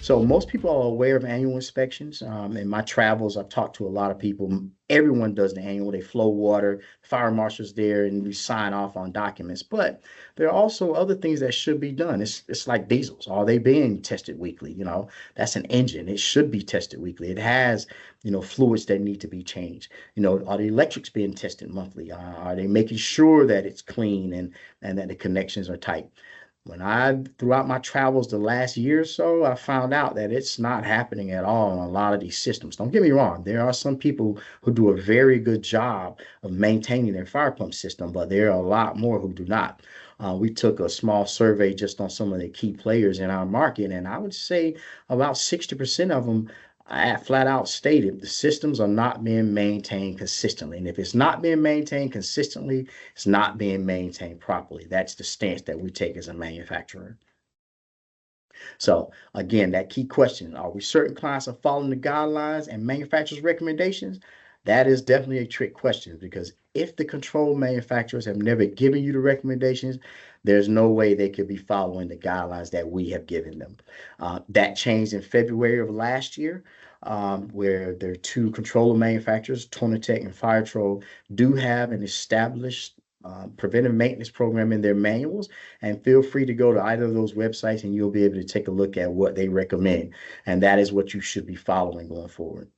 So most people are aware of annual inspections. In my travels, I've talked to a lot of people. Everyone does the annual. They flow water, fire marshal's there, and we sign off on documents. But there are also other things that should be done. It's like diesels. Are they being tested weekly? That's an engine. It should be tested weekly. It has, fluids that need to be changed. Are the electrics being tested monthly? Are they making sure that it's clean and that the connections are tight? Throughout my travels the last year or so, I found out that it's not happening at all on a lot of these systems. Don't get me wrong, there are some people who do a very good job of maintaining their fire pump system, but there are a lot more who do not. We took a small survey just on some of the key players in our market, and I would say about 60% of them I flat out stated the systems are not being maintained consistently. And if it's not being maintained consistently, it's not being maintained properly. That's the stance that we take as a manufacturer. So again, that key question, are we certain clients are following the guidelines and manufacturers' recommendations? That is definitely a trick question because if the control manufacturers have never given you the recommendations, there's no way they could be following the guidelines that we have given them. That changed in February of last year, where their two controller manufacturers, Tonitech and FirePro, do have an established preventive maintenance program in their manuals, and feel free to go to either of those websites and you'll be able to take a look at what they recommend. And that is what you should be following going forward.